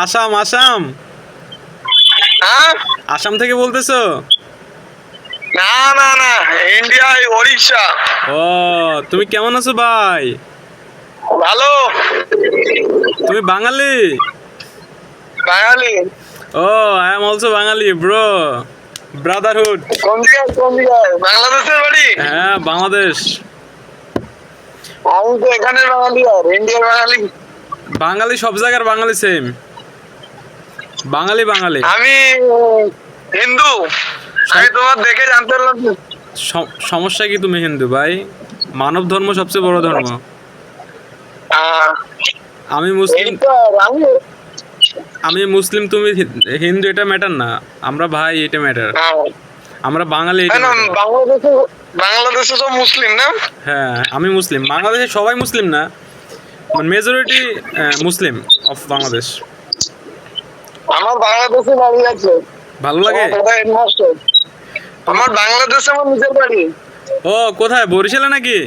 আসাম আসাম হ্যাঁ? আসাম থেকে বলতেছো? না না না, ইন্ডিয়ায় ওড়িশা। ও, তুমি কেমন আছো ভাই? ভালো। তুমি বাঙালি? বাঙালি। ও, I am also Bengali bro, brotherhood. কোন দিকে বাংলাদেশের বাড়ি? হ্যাঁ, বাংলাদেশ। আমি তো এখানে বাঙালি, আর ইন্ডিয়ার বাঙালি। বাঙালি সব জায়গার বাঙালি সেম, বাঙালি বাঙালি। আমি হিন্দু। আমি তোমার দেখে জানতে পারলাম তো। সমস্যা কি? তুমি হিন্দু ভাই, মানব ধর্ম সবচেয়ে বড় ধর্ম। আহ, আমি এই মুসলিম, তো আমি। আমি মুসলিম, তুমি হিন্দু, এটা ম্যাটার না। আমরা ভাই, এটা ম্যাটার। হ্যাঁ, আমরা বাঙালি, এটা না, ম্যাটার। বাংলাদেশে বাংলাদেশে তো মুসলিম না? হ্যাঁ, আমি মুসলিম। বাংলাদেশে সবাই মুসলিম না, মেজরিটি মুসলিম অফ বাংলাদেশ। আমার বাংলাদেশে বাড়ি আছে। ভালো লাগে। আমার দাদা হেডমাস্টার। আমার বাংলাদেশে আমার নিজের বাড়ি। ও, কোথায়? বরিশালে নাকি?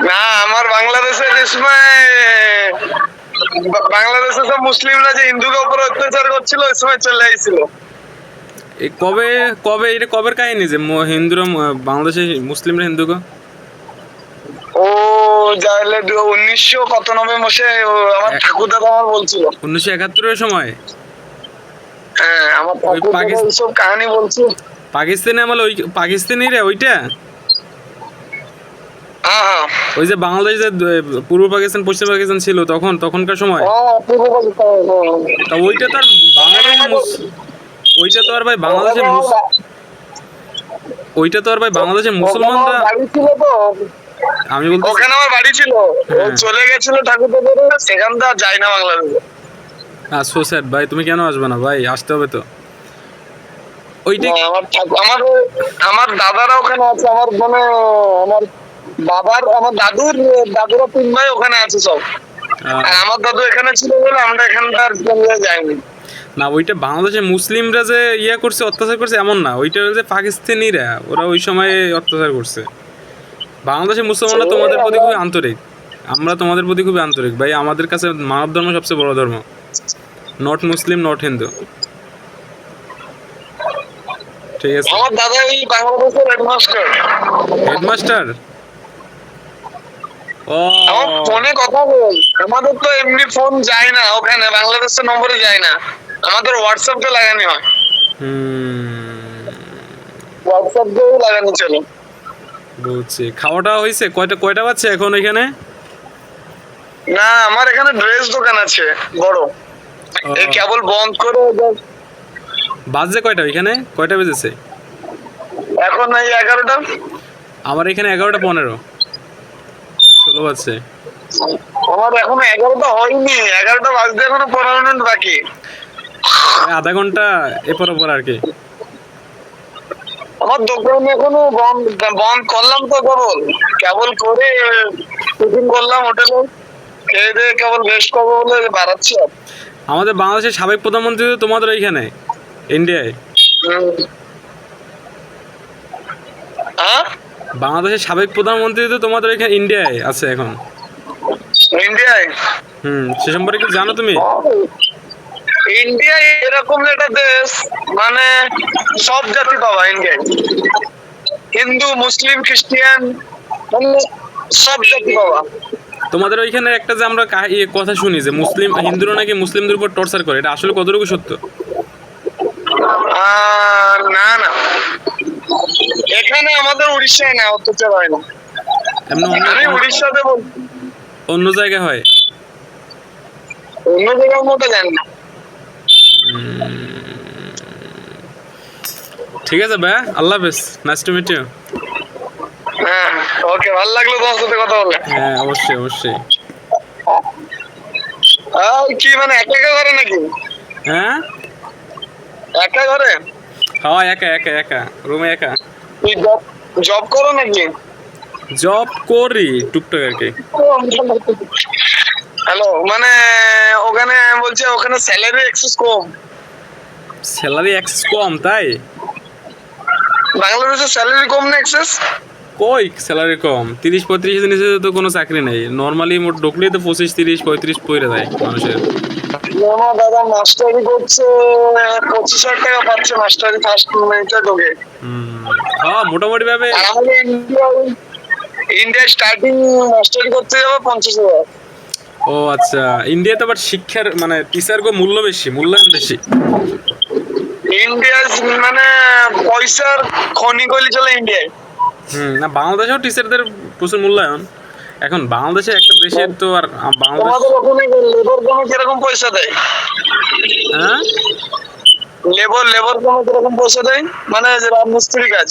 না, আমার বাংলাদেশের সময় বাংলাদেশে সব মুসলিমরা যে হিন্দুকে উপর অত্যাচার করছিল, ওই সময় চলে আইছিল। এই কবে কবে এটা কবের কাহিনী যে হিন্দুরা বাংলাদেশে মুসলিমরা হিন্দুকে? ও যাইলে 1991 আমার ঠাকুর দাদা আমার বলছিল। 1971-এর সময়? হ্যাঁ, আমার ওই ঠাকুর দাদা এইসব কাহিনী বলছে। পাকিস্তানি আমল, ওই পাকিস্তানি রে ওইটা? হ্যাঁ হ্যাঁ। ওই যে বাংলাদেশ যে পূর্ব পাকিস্তান পশ্চিম পাকিস্তান ছিল তখন, তখনকার সময়। তা ওইটা তো আর ওইটা তো আর ভাই বাংলাদেশের ওইটা তো আর ভাই বাংলাদেশের মুসলমানরা। বাড়ি ছিল তো, আমি বলতে ওখানে আমার বাড়ি ছিল। ও হ্যাঁ। চলে গেছিল ঠাকুর দাদা, সেখান থেকে আর যায় না বাংলাদেশে। সো স্যাড ভাই, তুমি কেন আসবে না ভাই? আসতে হবে তো। ওইটা আমার আমার দাদারা ওখানে আছে। আমার মানে আমার আমার দাদুরা 3 ভাই ওখানে আছে সব। আর আমার দাদু এখানে ছিল বলে আমরা এখানকার যাইনি। না, ওইটা বাংলাদেশের মুসলিমরা যে ইয়া করছে, অত্যাচার করছে এমন না। ওইটা যে পাকিস্তানিরা, ওরা ওই সময় অত্যাচার করছে। বাংলাদেশের মুসলমানরা তোমাদের প্রতি খুবই আন্তরিক। আমরা তোমাদের প্রতি খুবই আন্তরিক ভাই। আমাদের কাছে মানব ধর্ম সবচেয়ে বড় ধর্ম। Not Muslim, not Hindu. ঠিক আছে। আমার দাদা এই বাংলাদেশের হেডমাস্টার। হেডমাস্টার? ও, আমার ফোনে কথা বল। আমাদের তো এমনি ফোন যায় না ওখানে, বাংলাদেশের নম্বরে যায় না। আমাদের হোয়াটসঅ্যাপে লাগানো হয়। হোয়াটসঅ্যাপ দিয়েও লাগানো চলে। বুঝছি। খাওয়াটা হয়েছে? কয়টা কয়টা বাজছে এখন এখানে? না, আমার এখানে ড্রেস দোকান আছে বড়। এই কেবল বন্ধ করে বাজছে কয়টা এখানে? কয়টা বেজেছে এখন? এই 11টা। আমার এখানে 11:15, 16 বাজছে। আমার এখনো 11টা হয়নি, 11টা বাজতে এখনো 15 মিনিট বাকি। আধা ঘন্টা এরপর ওপর আর কি। আমার দোকান এখনো বন্ধ করলাম তো, কেবল করে টিফিন করলাম হোটেলে, খেয়ে দিয়ে কেবল রেস্ট করবো বলে বাড়াচ্ছি। আমাদের বাংলাদেশের সাবেক প্রধানমন্ত্রী তো তোমাদের ওইখানে ইন্ডিয়ায়। হ্যাঁ, বাংলাদেশের সাবেক প্রধানমন্ত্রী তো তোমাদের ওইখানে ইন্ডিয়ায় আছে এখন। ইন্ডিয়ায়? সে সম্পর্কে কি জানো তুমি? ইন্ডিয়া এরকম একটা দেশ, মানে সব জাতি পাবা ইন্ডিয়ায়। হিন্দু, মুসলিম, খ্রিস্টিয়ান, মানে সব জাতি পাবা। তোমাদের ওইখানে একটা যে আমরা কথা শুনি যে মুসলিম হিন্দুরা নাকি মুসলিমদের উপর টর্চার করে, এটা আসলে কতটুকু সত্য? না না, এখানে আমাদের উড়িষ্যায় না, অত্যাচার হয় না। আমি উড়িষ্যাতে বলছি, অন্য জায়গায় হয়। অন্য জায়গার মতো জানি না। ঠিক আছে ভাই, আল্লাহ হাফেজ, নাইস টু মিট ইউ। হ্যাঁ, ওকে, ভালো লাগলো তোমার সাথে কথা বলে। হ্যাঁ, অবশ্যই অবশ্যই। কি মানে একা একা করে নাকি? হ্যাঁ, একা করে? হ্যাঁ, একা একা একা রুমে একা। তুই জব করো নাকি? জব করি টুকটাক আর কি। হ্যালো, মানে ওখানে বলছে ওখানে স্যালারি এক্সেস কম। স্যালারি এক্সেস কম তাই? বাংলাদেশের স্যালারি কম না এক্সেস? কই স্যালারি কম? 30-35 নিচে তো কোনো চাকরি নেই। নর্মালি মোট ঢুকলেই তো 25-30-35 পড়ে যায় মানুষের। আমার দাদা মাস্টারি করছে, 25,000 টাকা পাচ্ছে মাস্টারি ফার্স্ট মিনিটে ঢোকে। হ্যাঁ মোটামুটি ভাবে। আর আমাদের ইন্ডিয়ায় স্টার্টিং মাস্টারি করতে যাবে 50,000। ও আচ্ছা, ইন্ডিয়াতে আবার শিক্ষার মানে টিচার গো মূল্য বেশি, মূল্যায়ন বেশি। ইন্ডিয়া মানে পয়সার খনি গলি চলে ইন্ডিয়ায়। না বাংলাদেশেও টিচারদের প্রচুর মূল্যায়ন। এখন বাংলাদেশে একটা দেশের তো আর বাংলাদেশ। তোমাদের ওখানে লেবার কমে কিরকম পয়সা দেয়? হ্যাঁ লেবার কমে কিরকম পয়সা দেয়, মানে যে রাজমিস্ত্রি কাজ?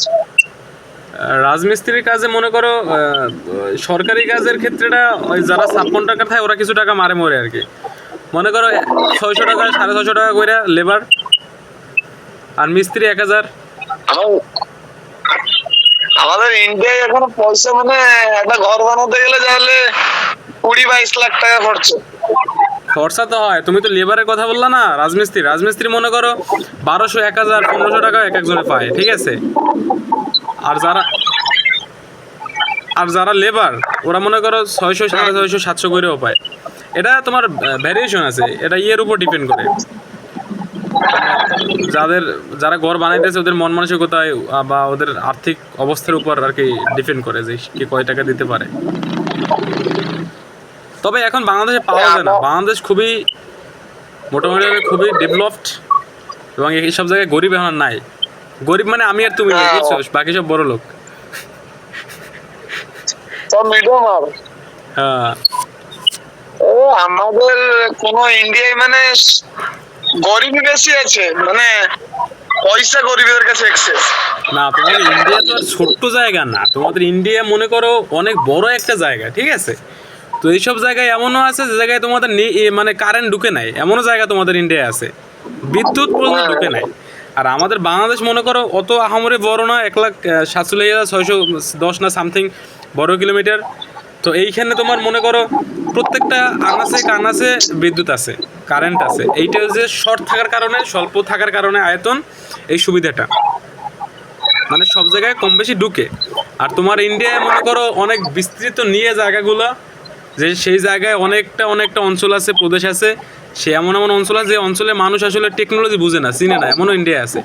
রাজমিস্ত্রির কাজে মনে করো সরকারি কাজের ক্ষেত্রেটা ওই যারা সাব কন্ট্রাক্টর থাকে ওরা কিছু টাকা মারে মরে আর কি। মনে করো 600 টাকা 650 টাকা করে লেবার, আর মিস্ত্রি 1000। আমাদের ইন্ডিয়ায় এখন পয়সা মানে একটা ঘর বানাতে গেলে তাহলে 20-22 লাখ টাকা খরচ। খরচা তো হয়, তুমি তো লেবারের কথা বললা না। রাজমিস্ত্রি মনে করো 1200 1000 1500 টাকা এক একজনে পায়, ঠিক আছে। আর যারা লেবার ওরা মনে করো 600 650 700 করেও পায়। এটা তোমার ভ্যারিয়েশন আছে, এটা ইয়ের উপর ডিপেন্ড করে। যারা ঘর বানাইতেছে ওদের মন মানসিকতায় বা ওদের আর্থিক অবস্থার উপর আর কি ডিপেন্ড করে যে কে কয় টাকা দিতে পারে। তবে এখন বাংলাদেশে পাওয়া যায় না, বাংলাদেশ খুবই মোটামুটি খুবই ডেভেলপড, এবং এইসব জায়গায় গরিব এখন নাই। গরিব মানে আমি আর তুমি নেই, বুঝছো, বাকি সব বড় লোক। হ্যাঁ আমাদের কোন ইন্ডিয়ায় মানে গরিবই বেশি আছে, মানে পয়সা গরিবের কাছে এক্সেস। না তোমাদের ইন্ডিয়া তো আর ছোট্ট জায়গা না, তোমাদের ইন্ডিয়া মনে করো অনেক বড় একটা জায়গা, ঠিক আছে। তো এইসব জায়গায় এমনও আছে যে জায়গায় তোমাদের মানে কারেন্ট ঢুকে নাই, এমনও জায়গা তোমাদের ইন্ডিয়ায় আছে, বিদ্যুৎ পর্যন্ত ঢুকে নাই। আর আমাদের বাংলাদেশ মনে করো অত আহামরি বড় না, 1,47,610 না সামথিং বড় কিলোমিটার। তো এইখানে তোমার মনে করো প্রত্যেকটা আনাচে কানাচে বিদ্যুৎ আছে, কারেন্ট আছে। এইটা যে শর্ট থাকার কারণে, স্বল্প থাকার কারণে আয়তন, এই সুবিধাটা মানে সব জায়গায় কম বেশি ঢুকে। আর তোমার ইন্ডিয়ায় মনে করো অনেক বিস্তৃত নিয়ে জায়গাগুলো, যে সেই জায়গায় অনেকটা অঞ্চল আছে, প্রদেশ আছে, সে এমন অঞ্চল আছে যে অঞ্চলে মানুষ আসলে টেকনোলজি বুঝে না, চিনে না, এমনও ইন্ডিয়া আছে।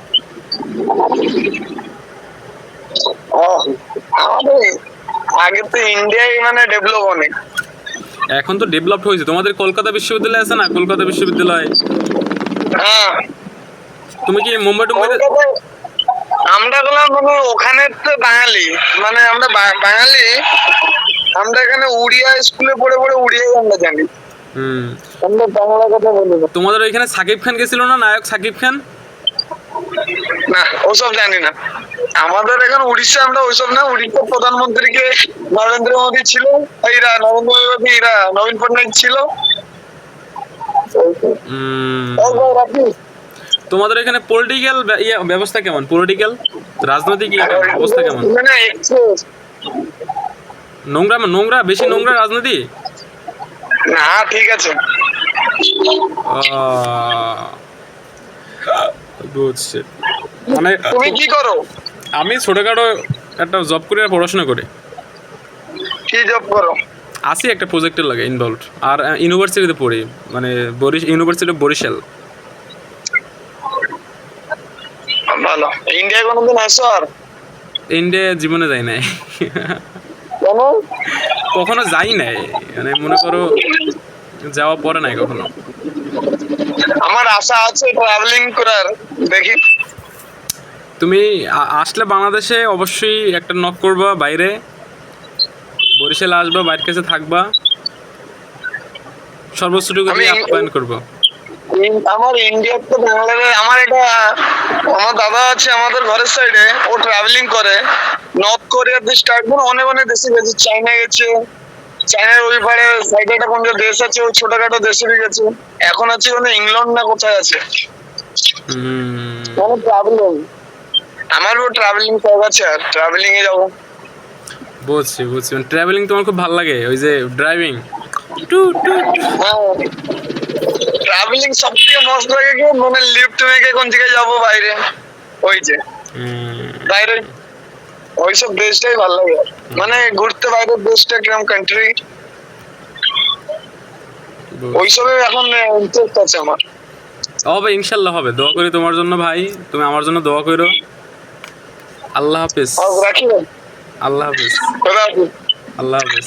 আগে তো ইন্ডিয়ায় মানে ডেভেলপ অনেক, এখন তো ডেভেলপড হয়েছে। তোমাদের কলকাতা বিশ্ববিদ্যালয় আছে না, কলকাতা বিশ্ববিদ্যালয়। হ্যাঁ তুমি কি মুম্বাই টুম্বাইতে? আমরা গেলাম মানে ওখানে তো বাঙালি, মানে আমরা বাঙালি, আমরা এখানে উড়িয়া স্কুলে পড়ে উড়িয়াই আমরা জানি। আমরা বাংলা কথা বলি না। তোমাদের ওইখানে সাকিব খান গেছিল না, নায়ক সাকিব খান? না ওসব জানি না। আমাদের এখানে উড়িষ্যা, আমরা ওইসব না। উড়িষ্যার প্রধানমন্ত্রীকে নরেন্দ্র মোদী ছিল, নবীন পটনায়ক ছিল। তোমাদের এখানে পলিটিক্যাল ব্যবস্থা কেমন? পলিটিক্যাল রাজনৈতিক অবস্থা কেমন? নোংরা বেশি নোংরা রাজনীতি না? ঠিক আছে, বুঝছি। মানে তুমি কি করো? আমি ছোটখাটো একটা জব করে পড়াশোনা করি। কি জব করো? আছি একটা প্রজেক্টের লাগে ইনভলভ, আর ইউনিভার্সিটিতে পড়ি, মানে ইউনিভার্সিটি বরিশাল। ভালো। ইন্ডিয়ায় কোনোদিন আসো? আর ইন্ডিয়া জীবনে যাই নাই, কখনো যাই নাই, মানে মনে করো যাওয়া পড়ে নাই কখনো। আমার আশা আছে ট্রাভেলিং করার, দেখি। তুমি আসলে বাংলাদেশে অবশ্যই একটা নক করবা, বাইরে বরিশালে আসবা, বাইরের কাছে থাকবা, সর্বোচ্চটুকু দিয়ে আপ্যায়ন করবো। আমার ইন্ডিয়ার তো বাংলাদেশে আমার আমার দাদা আছে আমাদের ঘরের সাইডে, ও ট্রাভেলিং করে নর্থ কোরিয়ার দেশ, অনেক দেশে গেছে, চায়না গেছে, চায়নার ওই পারে সাইডে একটা কোন দেশ আছে, ওই ছোটখাটো দেশে গেছে, এখন আছে মানে ইংল্যান্ড না কোথায় আছে। ট্রাভেলিং, আমারও ট্রাভেলিং শখ আছে, আর ট্রাভেলিং এ যাবো। বুঝছি। ট্রাভেলিং তোমার খুব ভালো লাগে, ওই যে ড্রাইভিং। ট্রাভেলিং সবথেকে মস্ত লাগে কি, মানে লিফট মেকে কোন জায়গায় যাবো বাইরে, ওই যে বাইরে ওইসব দেশটাই ভালো লাগে, মানে ঘুরতে বাইরের দেশটা কিরকম কান্ট্রি। ওইসবে এখন ইন্টারেস্ট আছে আমার। হবে ইনশাল্লাহ হবে, দোয়া করি তোমার জন্য ভাই, তুমি আমার জন্য দোয়া করো। আল্লাহ হাফেজ। রাখি ভাই। আল্লাহ হাফেজ। খোদা হাফেজ। আল্লাহ হাফেজ।